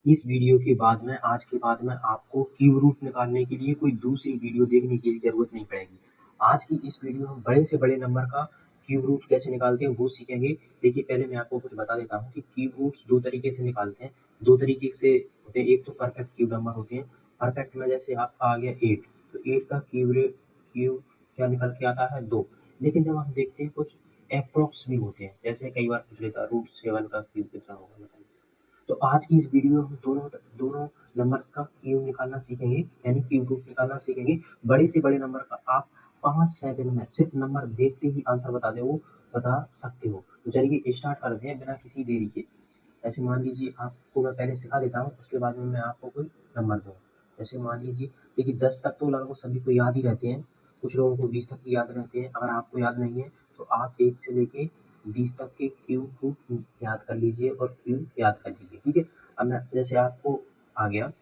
इस वीडियो के बाद में आपको क्यूब रूट निकालने के लिए कोई दूसरी वीडियो देखने की ज़रूरत नहीं पड़ेगी। आज की इस वीडियो में हम बड़े से बड़े नंबर का क्यूब रूट कैसे निकालते हैं वो सीखेंगे। देखिए पहले मैं आपको कुछ बता देता हूँ कि क्यूब रूट्स 2 तरीके से निकालते हैं। 2 तरीके से होते हैं, एक तो परफेक्ट क्यूब नंबर होते हैं। परफेक्ट में जैसे आपका आ गया 8, तो 8 का क्यूब क्या निकल के आता है 2। लेकिन जब हम देखते हैं कुछ एप्रॉक्स भी होते हैं, जैसे कई बार पूछ लेता है रूट 7 का क्यूब कितना होगा बताइए। तो आज की इस वीडियो में हम दोनों दोनों नंबर्स का क्यूब निकालना सीखेंगे, यानी क्यूब रूट निकालना सीखेंगे। बड़े से बड़े नंबर का आप 5 सेकंड में सिर्फ नंबर देखते ही आंसर बता सकते हो। तो चलिए स्टार्ट करते हैं बिना किसी देरी के। ऐसे मान लीजिए आपको मैं पहले सिखा देता हूँ, उसके बाद में मैं आपको कोई नंबर दूँगा। जैसे मान लीजिए, देखिए 10 तक तो लगभग सभी को याद ही रहते हैं, कुछ लोगों को 20 तक भी याद रहते हैं। अगर आपको याद नहीं है तो आप 1 से लेके 20 तक के क्यूब को याद कर लीजिए और क्यूब याद कर लीजिए, ठीक है? अब मैं जैसे आपको आ गया,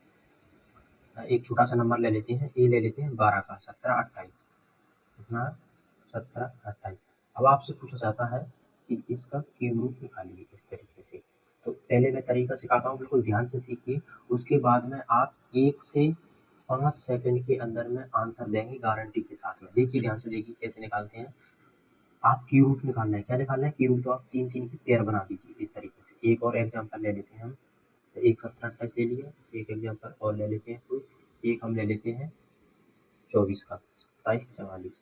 एक छोटा सा नंबर ले लेते हैं, ये ले लेते हैं 12 का 17, 28 कितना 17, 28। अब आपसे पूछा जाता है कि इसका क्यूब रूट निकालिए इस तरीके से। तो पहले मैं तरीका सिखाता हूँ, बिल्कुल ध्यान से सीखिए। उसके बाद में आप 1 से 5 सेकंड के अंदर में आंसर देंगे गारंटी के साथ में। देखिए ध्यान से देखिए कैसे निकालते हैं। आप क्यू रूट निकालना है, क्या निकालना है? Cube root. तो आप 3-3 की पेयर बना दीजिए इस तरीके से। एक और एग्जांपल ले लेते हैं हम। एक 17, 28 ले लिया, एक एग्जांपल और ले लेते हैं कोई। एक हम ले लेते हैं 24 का 27, 44,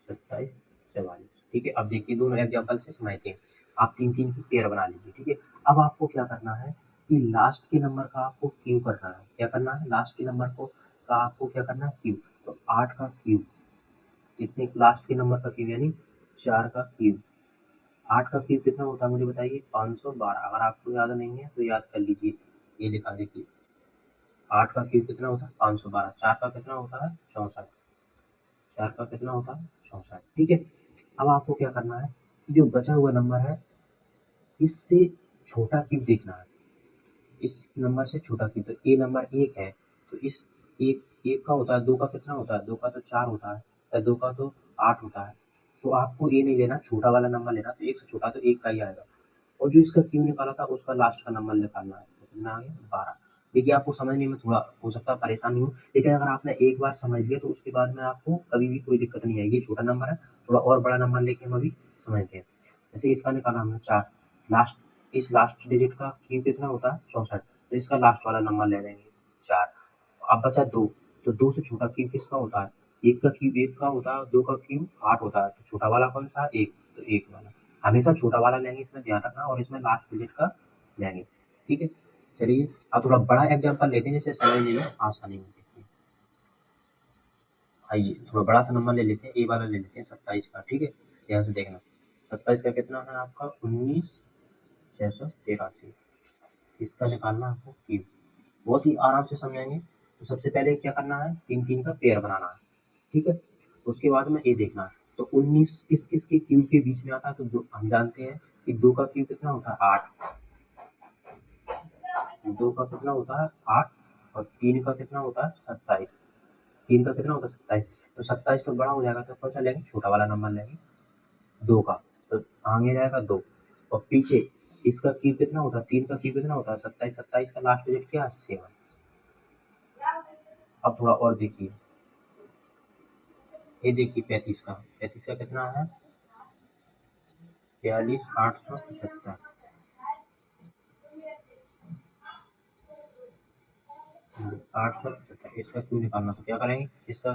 27, 44, ठीक है? अब देखिए दोनों एग्जांपल से समझते हैं। आप 3-3 की पेयर बना लीजिए, ठीक है? अब आपको क्या करना है कि लास्ट के नंबर का आपको क्यू करना है। क्या करना है? लास्ट के नंबर को का आपको क्या करना है? क्यू। तो 8 का क्यू, इतने लास्ट के नंबर का क्यू यानी 4 का क्यू। 8 का क्यूब कितना होता है मुझे बताइए? 512। अगर आपको याद नहीं है तो याद कर लीजिए, ये लिखा देखिए। 8 का क्यूब कितना होता है? 512। 4 का कितना होता है? 64। 4 का कितना होता है? 64, ठीक है? अब आपको क्या करना है कि जो बचा हुआ नंबर है इससे छोटा क्यूब देखना है। इस नंबर से छोटा क्यूब, तो ये नंबर 1 है, तो इस एक एक का होता है, 2 का कितना होता है? 2 का तो 4 होता है, 2 का तो 8 होता है। तो आपको ये नहीं लेना, छोटा वाला नंबर लेना। तो 1 से छोटा तो 1 का ही आएगा। और जो इसका क्यू निकाला था उसका लास्ट का नंबर निकालना है। तो कितना आ गया? 12। देखिए आपको समझने में थोड़ा हो सकता है परेशानी हो, लेकिन अगर आपने एक बार समझ लिया तो उसके बाद में आपको कभी भी कोई दिक्कत नहीं आएगी। ये छोटा नंबर है, थोड़ा और बड़ा नंबर लेके हम अभी समझते हैं। जैसे इसका निकाला हमने 4, लास्ट इस लास्ट डिजिट का क्यू कितना होता है? 64। तो इसका लास्ट वाला नंबर ले लेंगे 4। अब बचा 2, तो 2 से छोटा क्यू किसका होता है? 1 का क्यू 1 का होता है, 2 का क्यू 8 होता है। तो छोटा वाला कौन सा है? 1, तो 1 वाला। हमेशा छोटा वाला लेंगे, इसमें ध्यान रखना, और इसमें लास्ट डिजिट का लेंगे, ठीक है? चलिए अब थोड़ा बड़ा एग्जांपल लेते हैं जिससे समझने में आसानी हो सकती है। आइए थोड़ा बड़ा सा नंबर ले लेते हैं, ए वाला ले लेते हैं 27 का, ठीक है? ध्यान से देखना। 27 का कितना है आपका? 19,683। इसका निकालना आपको क्यूब। बहुत ही आराम से समझेंगे। तो सबसे पहले क्या करना है? 3-3 का पेयर बनाना है, ठीक है? उसके बाद में ये देखना है। तो 19 किस किस के क्यूब के बीच में आता है? तो हम जानते हैं कि 2 का क्यूब कितना होता है? 8। 2 का कितना होता है? 8। और 3 का कितना होता है? 27। 3 का कितना होता है? 27। तो 27 तो बड़ा हो जाएगा, तो कौन सा लेंगे? छोटा वाला नंबर लेंगे, 2 का। तो आगे जाएगा 2, और पीछे इसका क्यूब कितना होता है? 3 का क्यूब कितना होता है? 27। 27 का लास्ट डिजिट क्या है? 7। अब थोड़ा और देखिए, ये देखिए 35 का। 35 का कितना है? 42,875। 875 इसका क्यों निकालना? तो क्या करेंगे? इसका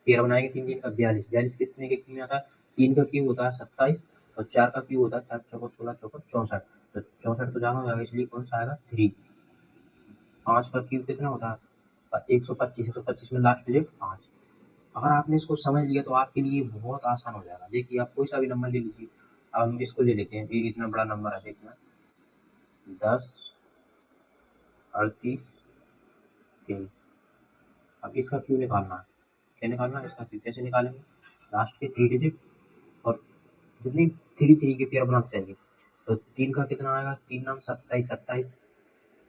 पेयर बनाएंगे 3-3 का। 42, 42 कितने के क्यू में आता है? 3 का क्यू होता है 27, और 4 का क्यू होता है 4 चौको 16, चौको 64। तो 64 तो जाना हो जाएगा, इसलिए कौन सा आएगा? 3। 5 का क्यू कितना होता है? 125। 125 में लास्ट डिजिट 5। अगर आपने इसको समझ लिया तो आपके लिए बहुत आसान हो जाएगा। देखिए आप कोई सा भी नंबर ले लीजिए। अब हम इसको ले लेते हैं, ये इतना बड़ा नंबर है, देखना 10, 38, 3। अब इसका क्यों निकालना है? क्या निकालना है इसका क्यों? कैसे निकालेंगे? लास्ट के 3 डिजिट, और जितनी 3-3 के पेयर बनाना चाहिए। तो 3 का कितना आएगा? 3 नाम 27, 27,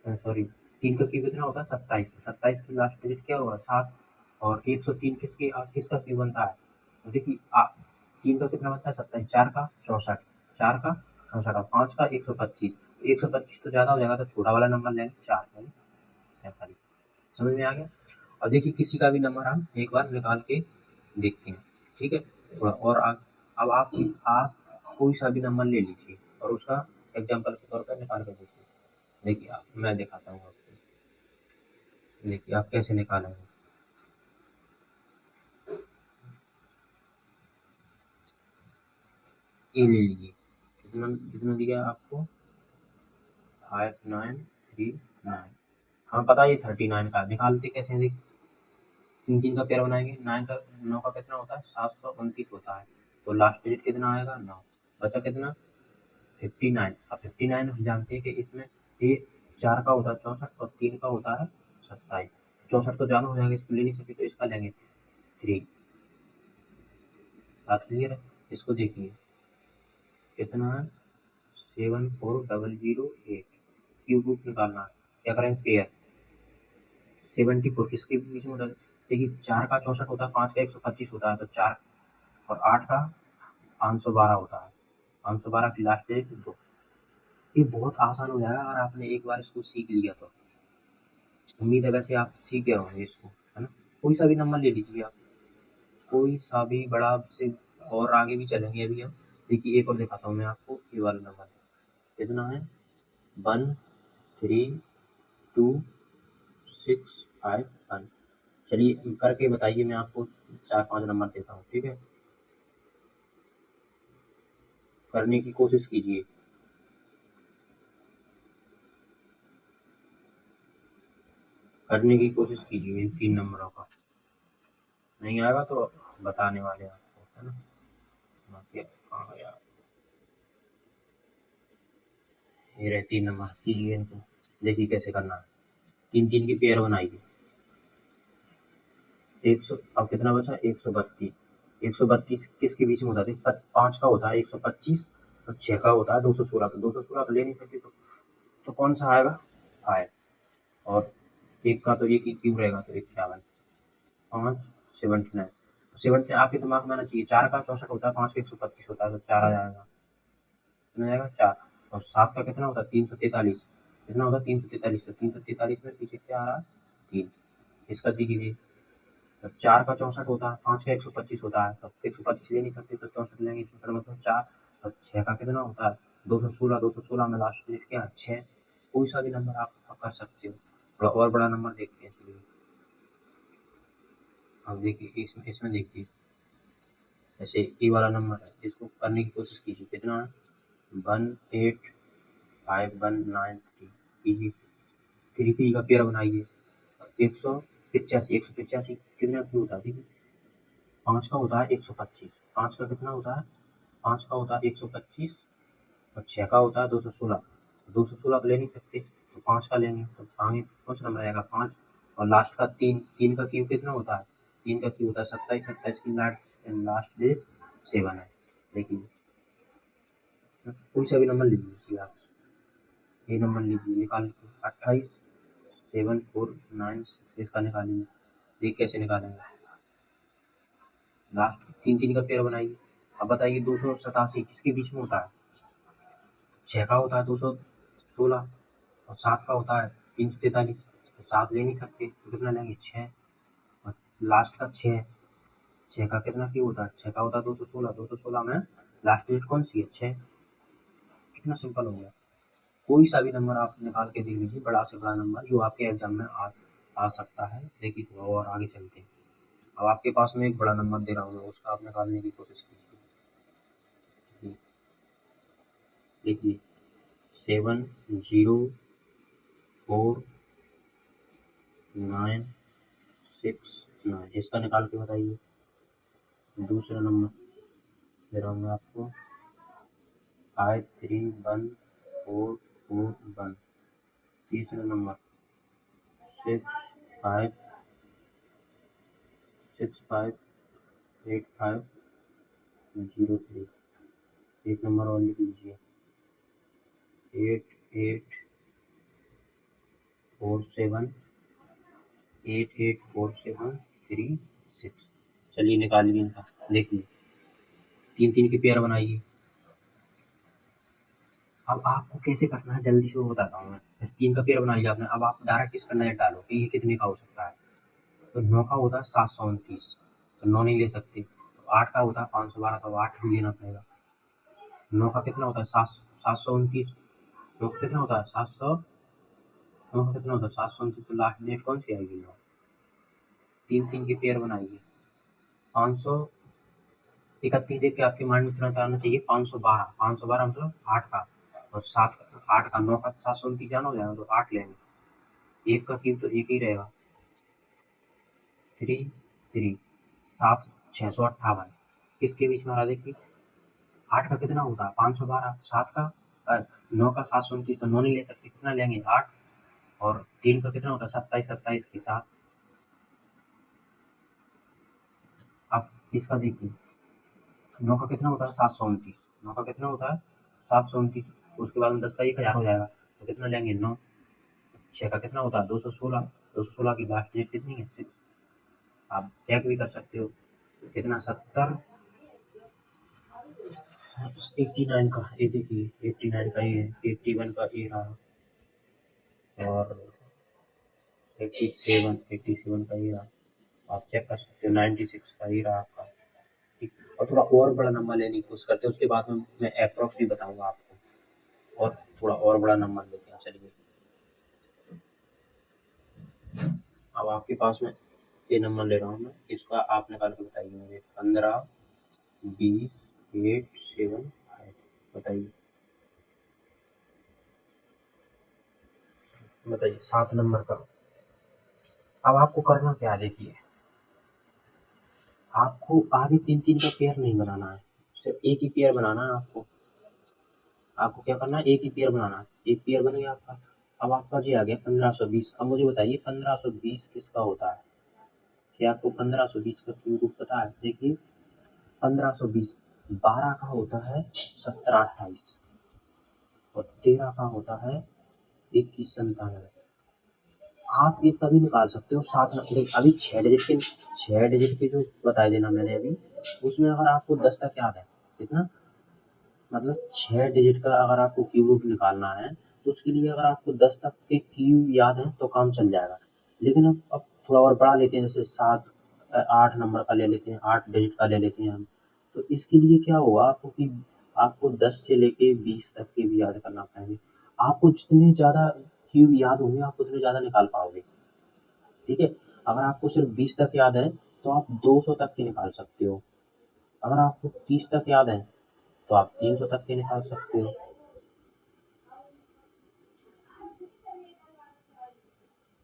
सॉरी, 3 का क्यू कितना होता है? 27। 27 की लास्ट डिजिट क्या होगा? 7। और 103 किसका क्यू बनता है? तो देखिए 3 का कितना बनता है? 27। 4 का 64। 4 का 64, और 5 का 125। 125 तो ज़्यादा हो जाएगा, तो छोटा वाला नंबर लेंगे 4 यानी 47। समझ में आ गया। और देखिए किसी का भी नंबर हम एक बार निकाल के देखते हैं, ठीक है। थोड़ा और अब आप कोई सा भी नंबर ले लीजिए और उसका एग्जाम्पल के तौर पर निकाल कर देखिए। देखिए मैं दिखाता हूँ आपको, देखिए आप कैसे निकालेंगे। ये ले लीजिए, कितना कितना दिया आपको, 5939। हमें पता है ये 39 का, निकालते कैसे हैं देखिए। 3 का पेयर बनाएंगे, 9 का कितना होता है, 729 होता है। तो लास्ट डिजिट कितना आएगा, 9। बचा कितना, 59। अब 59 हम जानते हैं कि इसमें ये 4 का होता है 64 और 3 का होता है 27। 64 तो जाना हो जाएगा, इसको ले नहीं सकते, तो इसका लेंगे 3। बात क्लियर है। इसको देखिए कितना है, 74008। क्यूब रूट निकालना है, क्या करेंगे, पेयर 74 किसके बीच में होता है। देखिए 4 का 64 होता है, 5 का 125 होता है, तो 4 और 8 का 512 होता है। 512 की लास्ट डिजिट 2। ये बहुत आसान हो जाएगा अगर आपने एक बार इसको सीख लिया तो। उम्मीद है वैसे आप सीख गए होंगे इसको, है ना। कोई सा भी नंबर ले लीजिए आप, कोई सा भी बड़ा से, और आगे भी चलेंगे अभी हम। देखिए एक और दिखाता हूँ मैं आपको, ये वाला नंबर कितना है, 13261। चलिए करके बताइए, मैं आपको 4-5 नंबर देता हूँ, ठीक है। करने की कोशिश कीजिए। करने की कोशिश कीजिए इन 3 नंबरों का। नहीं आएगा तो बताने वाले हैं आपको, है ना। बाकी कहाँ गया, ये रहे 3 नंबर, कीजिए इनको। देखिए कैसे करना है। 3 की पेयर बनाइए। 100, अब कितना बचा, 132। 132 किसके बीच में होता है, 5 का होता है 125 और 6 का होता है 216। तो 216 तो ले नहीं सकते, तो कौन सा आएगा, 5। और एक का तो एक ही क्यूब रहेगा, तो 51। 5 79। 70 आपके दिमाग में आना चाहिए, 4 का 64 होता है, 5 का 125 होता है, तो 4 आ जाएगा, कितना जाएगा, 4। और 7 का कितना होता है, 343। कितना होता है, 343। तो 343 में पीछे क्या आ रहा है, 3। इसका देखिए, तो 4 का 64 होता है, 5 का 125 होता है, तो 125 ले नहीं सकते, तो 64 लेंगे, 64 मतलब 4। और 6 का कितना होता है, 216। 216 में लास्ट डिजिट क्या है, 6। कोई सा भी नंबर आप कर सकते हो। थोड़ा और बड़ा नंबर देखते हैं इसलिए। अब देखिए इसमें देखिए, जैसे ये वाला नंबर है, इसको करने की कोशिश कीजिए। कितना है, 18519 कीजिए। 3 का पेयर बनाइए। 185 कितना क्यों होता है, देखिए 5 का होता है 125। 5 का कितना होता है, 5 का होता है 125 और 6 का होता है 216। 216 तो ले नहीं सकते, तो 5 का लेंगे, तो आगे कौन सा नंबर आएगा, 5। और लास्ट का 3। 3 का क्यूब कितना होता है, 3 का क्यूब होता है 27। 27 की लास्ट डेट 7 है। देखिए कोई सा भी नंबर ले लीजिए आप, ये नंबर लीजिए निकाल के, 287496 इसका निकालिए। देख कैसे निकालेंगे, लास्ट 3 का पेयर बनाइए। अब बताइए 287 किसके बीच में होता है, 6 का होता है 216 और 7 का होता है 343। तो 7 ले नहीं सकते, तो कितना लेंगे, 6। और लास्ट का 6। 6 का कितना क्यों होता है, 6 का होता है 216। 216 में लास्ट डेट कौन सी है, 6। कितना सिंपल हो गया। कोई सा भी नंबर आप निकाल के देख लीजिए, बड़ा से बड़ा नंबर जो आपके एग्जाम में आ सकता है। देखिए थोड़ा और आगे चलते हैं। अब आपके पास में एक बड़ा नंबर दे रहा हूँ मैं, उसका आप निकालने की कोशिश कीजिए। देखिए 70496, इसका निकाल के बताइए। दूसरा नंबर दे रहा हूँ मैं आपको, 531441। तीसरा नंबर 65658503। एक नंबर और लिख लीजिए, 884736। चलिए निकालिए इनका, देखिए 3 की पेयर बनाइए। अब आपको कैसे करना है जल्दी से वो बताता हूँ मैं। जैसे 3 का पेयर बना लिया आपने, अब आप डायरेक्ट इस पर नज़र डालो कि ये कितने का हो सकता है। तो 9 का होता है 729, तो 9 नहीं ले सकते। तो 8 का होता है 512, तो 8 भी लेना पड़ेगा। 9 का कितना होता है 729, 9 का कितना होता है 700, 9 का कितना होता है 729, तो लास्ट डेट कौन सी आएगी 9। 3 के पेयर बनाइए। 531 देख के आपके माइंड में तुरंत आना चाहिए 512, 512 मतलब 8 का, और 7 का, 8 का, 9 का 729 जाना हो जाएगा, तो 8 लेंगे। 1 का क्यूब तो 1 ही रहेगा, 3 3 7 658, किसके बीच में आ रहा देखिए। 8 का कितना होता है 512, 7 का 9 का 729, तो 9 नहीं ले सकते, कितना लेंगे 8, और 3 का कितना होता है 27, 27 के साथ। अब इसका देखिए, 9 का कितना होता है 729, 9 का कितना होता है 729, उसके बाद में 10 का 1000 हो जाएगा, तो कितना लेंगे 9। 6 का कितना होता है 216, 216 की लास्ट डेट कितनी है 6। आप चेक भी कर सकते हो कितना 70, 89 का, ये देखिए 89 का ये है, 81 का ये रहा, और 87 का ये रहा। आप चेक कर सकते हो 96 का ये रहा आपका। ठीक, और थोड़ा और बड़ा नंबर लेने की कोशिश करते हैं, उसके बाद में मैं अप्रॉक्स भी बताऊंगा आपको, और थोड़ा और बड़ा नंबर लेते हैं। चलिए, अब आपके पास में ये नंबर ले रहा हूँ मैं, इसका आप निकाल के बताइए मुझे। 15 20 8 7 5, बताइए बताइए 7 नंबर का। अब आपको करना क्या है देखिए, आपको आगे 3 का पेयर नहीं बनाना है, सिर्फ एक ही पेयर बनाना है आपको। आपको क्या करना है, एक ही पेयर बनाना है, एक पेयर बन गया आपका। अब आपका जी आ गया 1520। अब मुझे बताइए 1520 किसका होता है। क्या आपको 1520 का क्यूब रूट पता है। देखिए 1520 12 का होता है 1728, और 13 का होता है 2197। आप ये तभी निकाल सकते हो 7 अभी 6 डिजिट के जो बताए देना मैंने अभी, उसमें अगर आपको 10 तक याद है कितना, मतलब 6 डिजिट का अगर आपको क्यूब रूट निकालना है, तो उसके लिए अगर आपको 10 तक के क्यूब याद है तो काम चल जाएगा। लेकिन अब थोड़ा और बढ़ा लेते हैं, जैसे 8 नंबर का ले लेते हैं, 8 डिजिट का ले लेते हैं हम। तो इसके लिए क्या होगा आपको कि आपको 10 से लेके 20 तक के भी याद करना पड़ेंगे। आपको जितने ज़्यादा क्यूब याद होंगे आप उतने ज़्यादा निकाल पाओगे। ठीक है, अगर आपको सिर्फ 20 तक याद है तो आप 200 तक के निकाल सकते हो। अगर आपको 30 तक याद है तो आप 300 तक के निकाल सकते हो।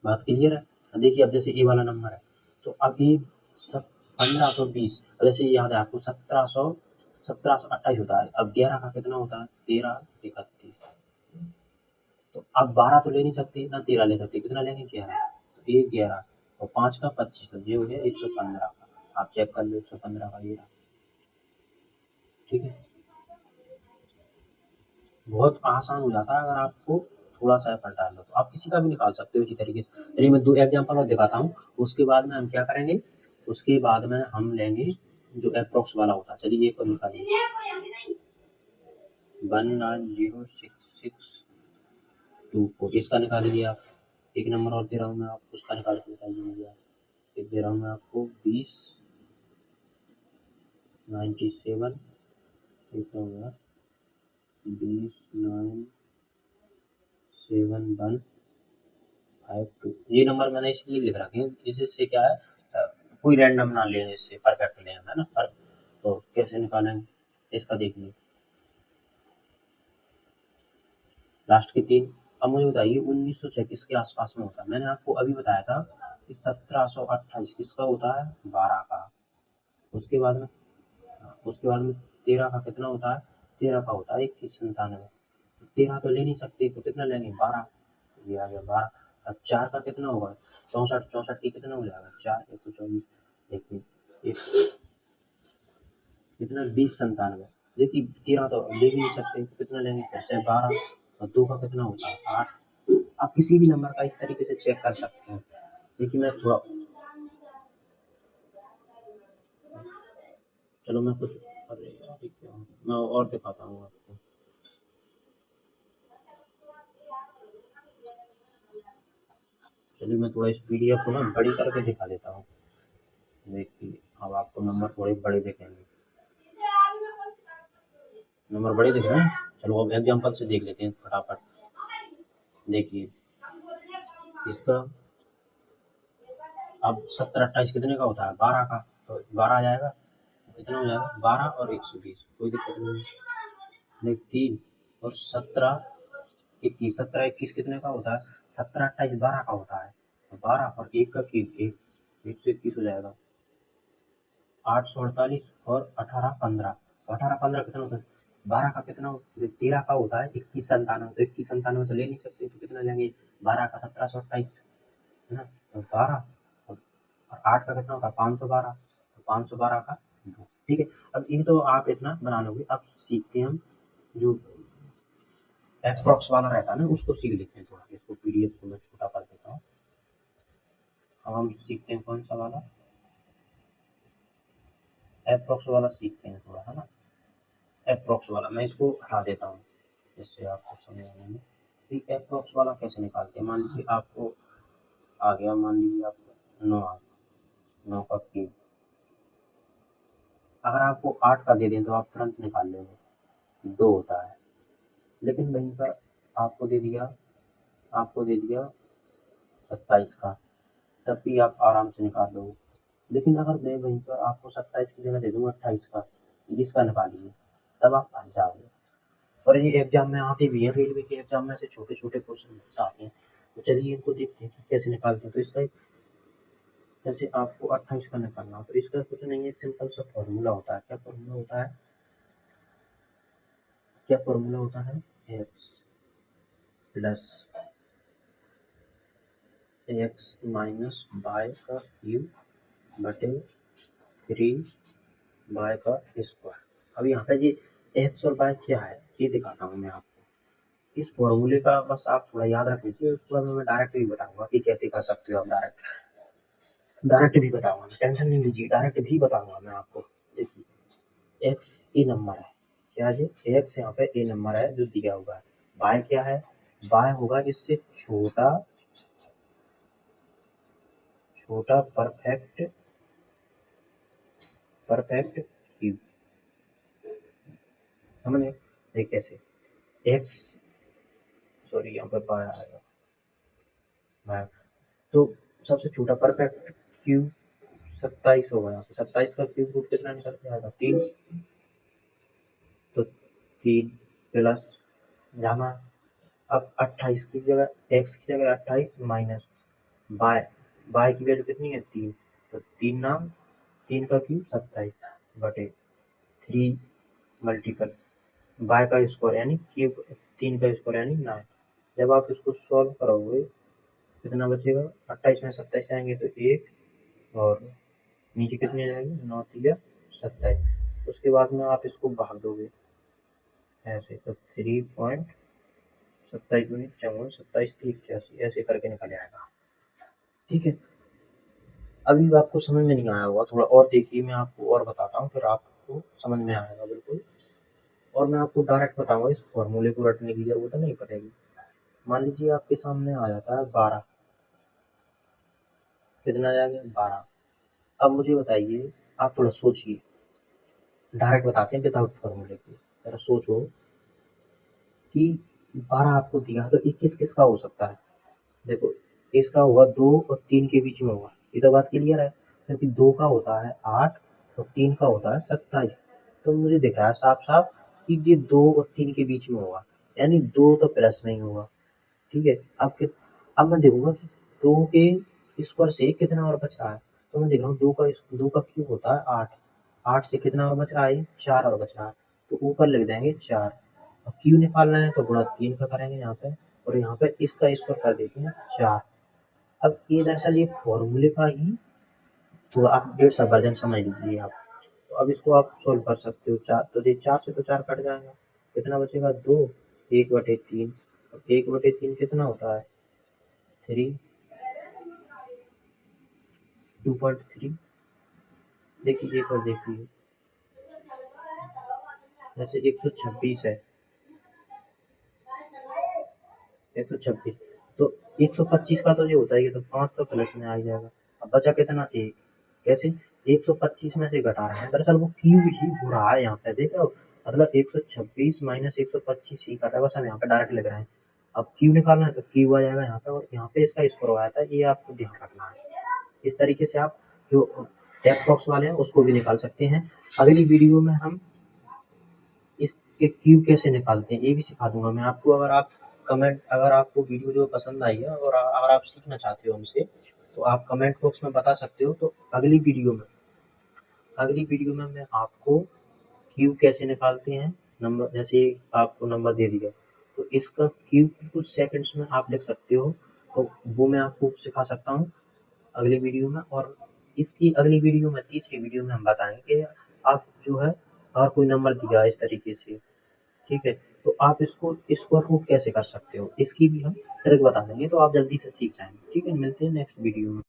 बात क्लियर है। देखिए अब जैसे ये वाला नंबर है, तो अब ये सब 1520, वैसे याद है आपको 1728 होता है। अब 11 का कितना होता है 1331, तो अब 12 तो ले नहीं सकते ना 13 ले सकते, कितना लेंगे 11, तो ये 11 और 5 का 25, तो ये हो गया 115 का। आप चेक कर लो 115 का ये रहा। ठीक है, बहुत आसान हो जाता है अगर आपको थोड़ा सा एफर्ट डाल दो, तो आप किसी का भी निकाल सकते हो इसी तरीके से। चलिए मैं 2 एग्जांपल और दिखाता हूँ, उसके बाद में हम क्या करेंगे, उसके बाद में हम लेंगे जो अप्रॉक्स वाला होता है। चलिए एक और निकालिए, 190662, इसका निकालिए आप। एक नंबर और दे रहा हूँ मैं, आप उसका निकाल के बताइए मुझे आप। एक दे रहा हूँ मैं आपको 2097, एक होगा 2097152। ये नंबर मैंने इसलिए लिख रखे हैं जिससे क्या है, कोई रैंडम ना ले, इससे परफेक्ट ले, है ना। पर तो कैसे निकालेंगे इसका देखिए, लास्ट के 3। अब मुझे बताइए 1936 के आसपास में होता है। मैंने आपको अभी बताया था कि 1728 किसका होता है 12 का। उसके बाद में, उसके बाद में 13 का कितना होता है, 13 का होता है 2197। 13 तो ले नहीं सकते, तो कितना लेंगे 12, ये आ गया 12। अब 4 का कितना होगा 64, 64 की कितना हो जाएगा 4, 124, देखिए एक कितना 2097। देखिए 13 तो ले भी नहीं सकते, तो कितना लेंगे फिर से 12, और 2 का कितना होता है 8। आप किसी भी नंबर का इस तरीके से चेक कर सकते हैं। देखिए मैं थोड़ा, चलो मैं कुछ, अरे यार ये क्या, मैं और दिखाता हूँ आपको। चलिए मैं थोड़ा इस पीडीएफ को ना बड़ी करके दिखा देता हूँ। देखिए अब आपको नंबर थोड़े बड़े दिखेंगे, नंबर बड़े दिख रहे हैं। चलो अब एग्जाम्पल से देख लेते हैं फटाफट। देखिए इसका अब 17 28 कितने का होता है, 12 का, तो 12 आ जाएगा, कितना हो जाएगा 12 और 120, कोई दिक्कत नहीं है। देख 3 और 17 21, 17 21 कितने का होता है, 17 28 12 का होता है, 12 और 1 का क्यूब 1, 121 हो जाएगा। 848 और 18 15, 18 15 कितना होता है, 12 का कितना 13 का होता है 21 97, तो 21 97 तो ले नहीं सकते, तो कितना लेंगे 12 का 1728 है ना, तो 12 और 8 का कितना होता है 512, तो 512 का 2, ठीक है। अब ये तो आप इतना बना लोगे। अब सीखते हैं हम जो एप्रोक्स वाला रहता है ना, उसको सीख लेते हैं थोड़ा। इसको पीडीएफ को मैं छोटा कर देता हूँ। अब हम सीखते हैं कौन सा वाला, एप्रोक्स वाला सीखते हैं थोड़ा, है ना। एप्रोक्स वाला मैं इसको हटा देता हूँ जिससे आपको समझ आने में। एप्रोक्स वाला कैसे निकालते हैं, मान लीजिए आपको आ गया, मान लीजिए आपको 9 आ गया, 9 का क्यूब। अगर आपको 8 का दे दें तो आप तुरंत निकाल लेंगे, 2 होता है। लेकिन वहीं पर आपको दे दिया 27 का, तब भी आप आराम से निकाल लोगे। लेकिन अगर मैं वहीं पर आपको 27 की जगह दे दूंगा 28 का, इसका निकालिए, तब आप फंस जाओगे। और ये एग्जाम में आते भी हैं, रेलवे के एग्जाम में से छोटे छोटे क्वेश्चन आते हैं। तो चलिए इनको देखते हैं कि कैसे निकालते हैं। तो इसका जैसे आपको 28 का निकालना हो, तो इसका कुछ नहीं है, सिंपल सा फॉर्मूला होता है। क्या फॉर्मूला होता है, क्या फॉर्मूला होता है, x plus x minus y का क्यूब बटे 3 वाई का स्क्वायर। अब यहाँ पे ये एक्स और वाई क्या है ये दिखाता हूँ मैं आपको। इस फॉर्मूले का बस आप थोड़ा याद रख लीजिए, उसके बाद मैं डायरेक्ट भी बताऊंगा कि कैसे कर सकते हो आप। डायरेक्ट भी बताऊंगा, टेंशन नहीं लीजिए, डायरेक्ट भी बताऊंगा मैं आपको। देखिए एक्स ए नंबर है, क्या है, एक्स यहाँ पे ए नंबर है जो दिया हुआ है। वाई क्या है, वाई होगा इससे छोटा छोटा परफेक्ट परफेक्ट क्यूब, समझ गए। देखिए कैसे, एक्स सॉरी यहाँ पे वाई आएगा, वाई तो सबसे छोटा परफेक्ट क्यूब 27 होगा। यहाँ पे 27 का क्यूब रूट कितना निकल के आएगा 3, तो 3 प्लस जामा। अब 28 की जगह एक्स की जगह 28 माइनस बाय, बाय की वैल्यू कितनी है 3, तो 3 नाम 3 का क्यूब 27 बटे 3 मल्टीपल बाय का स्क्वायर यानी क्यूब 3 का स्क्वायर यानी 9। जब आप इसको सॉल्व करोगे कितना बचेगा, 28 में 27 आएंगे तो 1, और नीचे कितने जाएंगे 9 3 27। उसके बाद में आप इसको भाग दोगे ऐसे, तो 3.27 दूनी 54, 27 3 81 ऐसे करके निकल आएगा, ठीक है। अभी आपको समझ में नहीं आया होगा, थोड़ा और देखिए, मैं आपको और बताता हूँ, फिर आपको समझ में आएगा बिल्कुल। और मैं आपको डायरेक्ट बताऊंगा, इस फॉर्मूले को रटने की जरूरत नहीं पड़ेगी। मान लीजिए आपके सामने आ जाता है 12, कितना आ जाएगा 12। अब मुझे बताइए, आप थोड़ा सोचिए, डायरेक्ट बताते हैं विदाउट फॉर्मूले के, जरा सोचो कि 12 आपको दिया तो 21 किसका हो सकता है। देखो इसका होगा 2 और 3 के बीच में होगा, ये तो बात क्लियर है, क्योंकि 2 का होता है 8 और 3 का होता है 27। तो मुझे दिख रहा है साफ साफ कि ये 2 और 3 के बीच में होगा, यानी 2 तो प्लस में ही होगा, ठीक है। अब मैं देखूंगा कि 2 के स्क्वायर से कितना और बच रहा है, तो मैं देख रहा हूँ 2 का क्यूब होता है 8, 8 से कितना और बच रहा है 4 और बच रहा है, तो ऊपर लिख देंगे 4। अब क्यू निकालना है तो गुणा 3 का करेंगे यहाँ पे, और यहाँ पे इसका स्क्वायर कर देते हैं 4। अब ये दरअसल ये फॉर्मूले का ही थोड़ा अपडेट सा वर्जन समझ लीजिए आप। तो अब इसको आप सोल्व कर सकते हो, 4 तो ये 4 से तो 4 कट जाएगा, कितना बचेगा 2, 1/3। अब 1/3 कितना होता है 3, 2.3। देखिए एक और देखिए, जैसे 126 है, 126, तो 125 का तो ये होता ही है, तो 5 तो प्लस में आ ही जाएगा। अब बचा कितना, 1। कैसे 125 में से घटा रहे हैं, दरअसल वो क्यूब ही हो रहा है यहाँ पे, देख रहे हो, मतलब 126 माइनस 125 ही कर रहा है, बस हम यहाँ पे डायरेक्ट लिख रहे हैं। अब क्यूब निकालना है तो क्यूब आ जाएगा यहाँ पे, और यहाँ पे इसका स्क्वायर आया था, ये आपको ध्यान रखना है। इस तरीके से आप जो टेक्स्ट बॉक्स वाले हैं उसको भी निकाल सकते हैं। अगली वीडियो में हम इसके क्यूब कैसे निकालते हैं ये भी सिखा दूंगा मैं आपको। अगर आपको वीडियो जो पसंद आई है और अगर आप सीखना चाहते हो हमसे, तो आप कमेंट बॉक्स में बता सकते हो। तो अगली वीडियो में मैं आपको क्यूब कैसे निकालते हैं, नंबर जैसे आपको नंबर दे दिया तो इसका क्यूब बिल्कुल सेकंड्स में आप लिख सकते हो, तो वो मैं आपको सिखा सकता हूँ अगली वीडियो में। और इसकी अगली वीडियो में, तीसरी वीडियो में हम बताएंगे कि आप जो है अगर कोई नंबर दिया इस तरीके से, ठीक है, तो आप इसको स्क्वायर रूट कैसे कर सकते हो, इसकी भी हम ट्रिक बता देंगे, तो आप जल्दी से सीख जाएंगे। ठीक है, मिलते हैं नेक्स्ट वीडियो में।